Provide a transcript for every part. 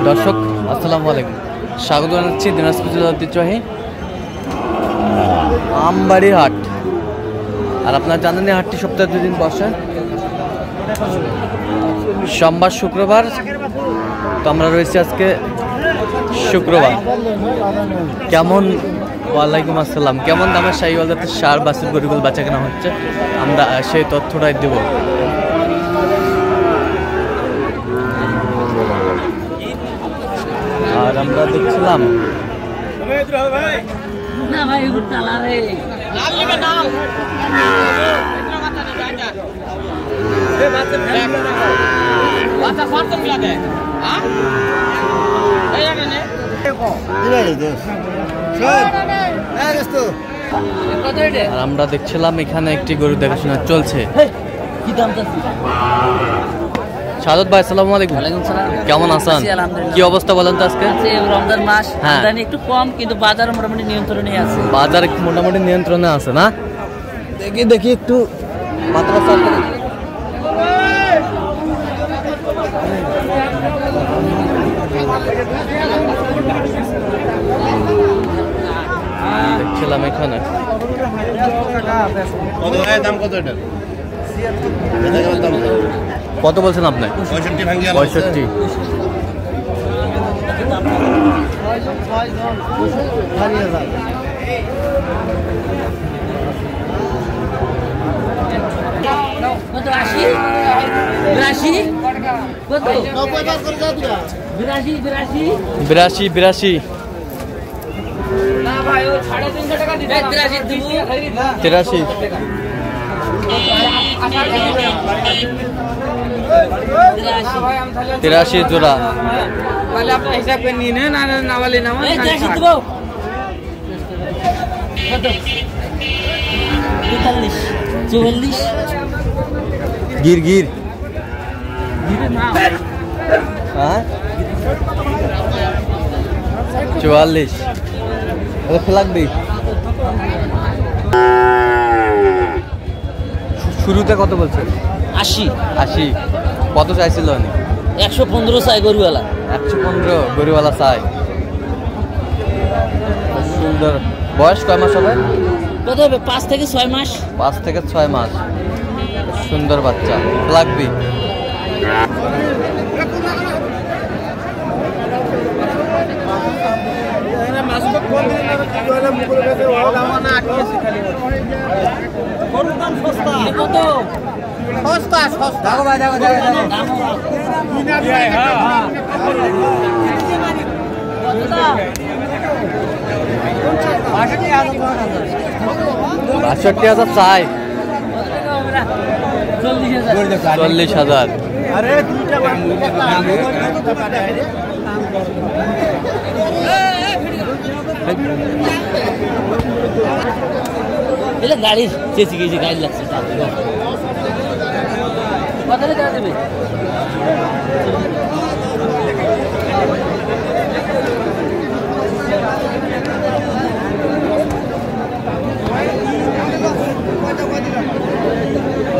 দর্শক আসসালামু আলাইকুম, স্বাগত জানাচ্ছি দিনাজপুর জেলার ঐতিহ্যবাহী আমবাড়ি হাট। আর আপনারা জানেন এই হাটটি সপ্তাহে 2 দিন বসে, সোমবার শুক্রবার। তো আমরা রয়েছি আজকে শুক্রবার। কেমন ওয়ালাইকুম আসসালাম, কেমন দামের শাহিওয়াল জাতের ষাঁড় বাছুর গরুগুলো বেচা কেনা হচ্ছে আমরা সেই তথ্যটাই দেব। আর আমরা দেখছিলাম আর আমরা দেখছিলাম এখানে একটি গরু দেখাশোনা চলছে। সাদত ভাই আসসালামু আলাইকুম। কেমন আছেন? কি অবস্থা বলেন তো আজকে? রমজান মাস একটু কম, কিন্তু বাজার মোটামুটি নিয়ন্ত্রণে আছে। বাজার মোটামুটি নিয়ন্ত্রণে আছে না? দেখি একটু মাত্রা দেখছিলাম এখানে কত বলছেন আপনি? 65। বিরাশি 83 জোড়া। হিসাব করে নিয়ে নেন, না বলে না গির হ্যাঁ 44 লাগবে। শুরুতে কত বলছেন? 80। কত চাইছিল? 115 চাই গরুওয়ালা। 115 গরুওয়ালা চাই। সুন্দর। বয়স কয় মাস হবে? কত হবে? 5 থেকে 6 মাস। 5 থেকে 6 মাস। সুন্দর বাচ্চা লাগবে। $62,000 চাই। 40,000। গাড়ির চেঁচি গেছি, গাড়ি লাগছে। দেবে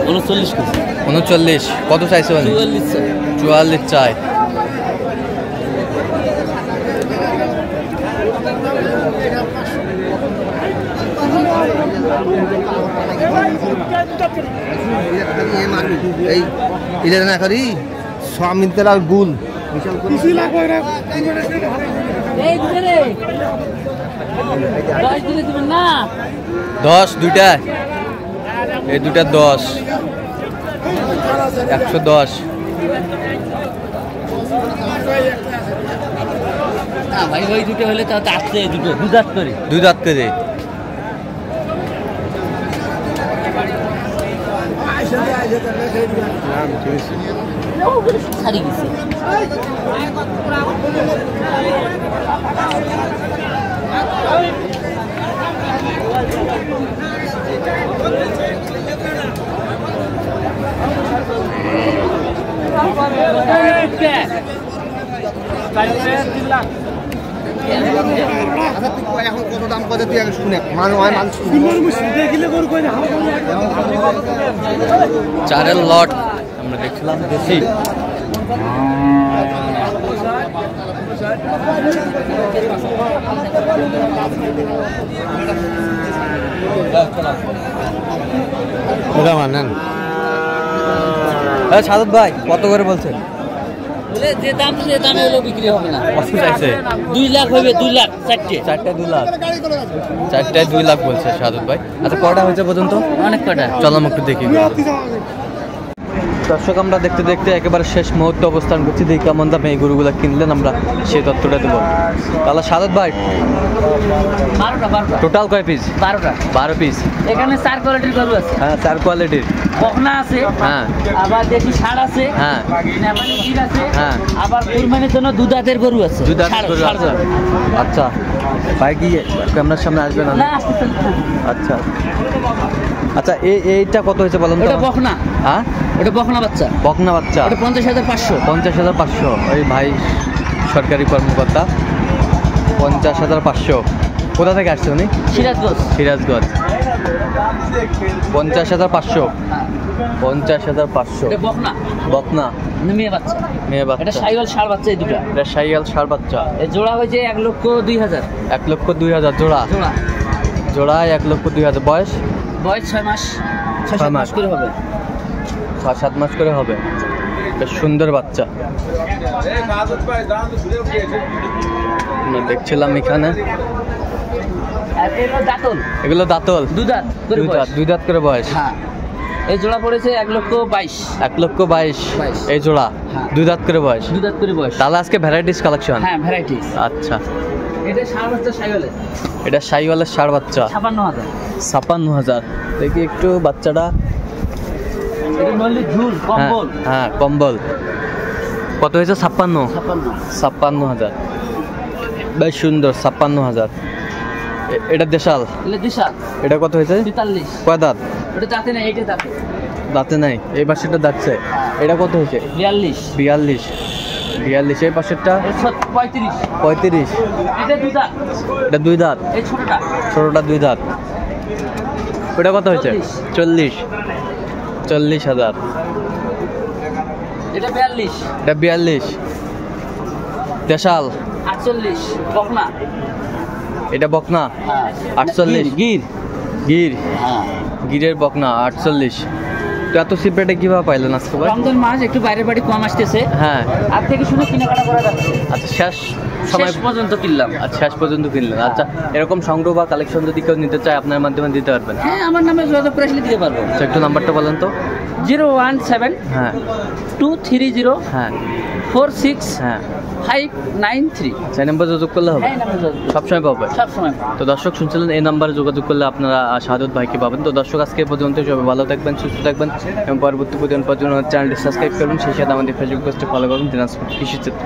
39। কত চাইছে? 44 চাই। स्वामीन तेरा गुल 10 দুইটা, এই দুইটা 10। 110। ভাই ওই দুটো হলে তো আসছে, দুটো দুই দাঁত করে। ছাড়ি গেছে। 3 লাখ। এখন কত দাম কত তুই আগে শুনে মানুষ 4 লট আমরা দেখছিলাম বেশি। ওটা মানেন সাদত ভাই কত করে বলছেন? যে দাম সে দামে হলেও বিক্রি হবে না। কত চাইছে? 2 লাখ হবে, 2 লাখ চারটে। চারটায় 2 লাখ, চারটায় 2 লাখ বলছে সাদত ভাই। আচ্ছা কটা হয়েছে পর্যন্ত? অনেক কটা। চলো আমি একটু দেখি। দর্শক আমরা দেখতে দেখতে একেবারে শেষ মুহূর্তে অবস্থান করছি। দেখি কেমন দামে এই গরুগুলো কিনলেন, আমরা সেই তথ্যটা দেবো। তাহলে সাদত ভাই 12টা টোটাল কয় পিস? 12টা। 12 পিস। এখানে 4 কোয়ালিটির গরু আছে। হ্যাঁ 4 কোয়ালিটির। বকনা আছে, হ্যাঁ আবার দেশি ষাঁড় আছে, হ্যাঁ নেপালি গির আছে, হ্যাঁ। আবার কুরবানির জন্য দুধাতের গরু আছে। দুধাতের গরু আছে। আচ্ছা ভাই কি ক্যামেরার সামনে আসবে না? না, আসতেছে না। আচ্ছা আচ্ছা এইটা কত হয়েছে বলুন তো? ওটা বকনা। হ্যাঁ ওটা বকনা বাচ্চা। বকনা বাচ্চা। ওটা 50,500। 50,500। ওই ভাই সরকারি কর্মকর্তা। 50,500। কোথা থেকে আসছে উনি? সিরাজগঞ্জ। সিরাজগঞ্জ। 50,500। 50,500। এটা বকনা। বকনা মেয়ে বাচ্চা। মেয়ে এটা বাচ্চা। সাইওয়াল ষাঁড় বাচ্চা। এই দুটা এটা শাইয়াল ষাঁড় বাচ্চা। এই জোড়া হয়েছে 1,02,000। 1,02,000 জোড়া। জোড়া জোড়ায় 1,02,000। বয়স বয়স 6 মাস। 6 6 মাস মাস। করে হবে। 6-7 মাস করে হবে। বেশ সুন্দর বাচ্চা। আমরা দেখছিলাম এখানে আর এই হলো দাঁতল। এগুলো দাঁতল। দুধাত করে বয়স। 2 দাঁত করে বয়স। হ্যাঁ, এই জোড়া পড়েছে 1,22,000। 1,22,000 22 এই জোড়া। হ্যাঁ। 2 দাঁত করে বয়স। দুধাত করে বয়স। তাহলে আজকে ভ্যারাইটিস কালেকশন। হ্যাঁ, ভ্যারাইটিস। আচ্ছা এটা ষাঁড় বাচ্চা সাইওয়ালের। এটা শাইওয়ালের ষাঁড় বাচ্চা। 56,000। 56,000। দেখি একটু বাচ্চাটা। এটা নলি ঝুল হ্যাঁ কম্বল। হ্যাঁ কম্বল। কত হয়েছে? 56। 56। 56,000। বেশ সুন্দর। 56,000। এটা দেশাল। এটা দিশা এটা কত হয়েছে? 43। কয় দাঁত? ওটা দাঁতে না, এইটা দাঁতে। দাঁতে নাই। এই পাশেরটা দাঁতছে। এটা কত হয়েছে? 42। 42। এই পাশেরটা 35। 35। এটা দুধাত। এটা 2 দাঁত। এই ছোটটা ছোটটা 2 দাঁত। ওটা কত হয়েছে? 40। 40,000। এটা 42। এটা 42। দেশাল। 48। বকনা। এটা বকনা। হ্যাঁ। 48। গির। গির। হ্যাঁ। গিরের বকনা 48। তো এত সিপ্রেটে কিভাবে পাইলেন আজকে ভাই? রমজান মাস, একটু বাইরে বাড়ি কম আসতেছে। হ্যাঁ আর থেকে শুনে কেনাকাটা করা যাচ্ছে। আচ্ছা শেষ সময় শেষ পর্যন্ত কিনলাম। আচ্ছা শেষ পর্যন্ত কিনলেন। আচ্ছা এরকম সংগ্রহ বা কালেকশন যদি কেউ নিতে চায় আপনার মাধ্যমে দিতে পারবেন? হ্যাঁ, আমার নামে যোগাযোগ করে আসলে দিতে পারবো। আচ্ছা একটু নাম্বারটা বলেন তো। 017 হ্যাঁ 230 হ্যাঁ 46 হ্যাঁ 593। সেই নাম্বার যোগাযোগ করলে হবে? হ্যাঁ, নামে যোগাযোগ সবসময় পাবে? সবসময়। তো দর্শক শুনছিলেন, এই নাম্বারে যোগাযোগ করলে আপনারা সাদত ভাইকে পাবেন। তো দর্শক আজকে এই পর্যন্ত। সবাই ভালো থাকবেন, সুস্থ থাকবেন এবং পরবর্তী প্রতিদিন পর্যন্ত চ্যানেলটি সাবস্ক্রাইব করুন। সেই সাথে আমাদের ফেসবুক পেজটি ফলো করুন, দিনাজপুর কৃষি চিত্র।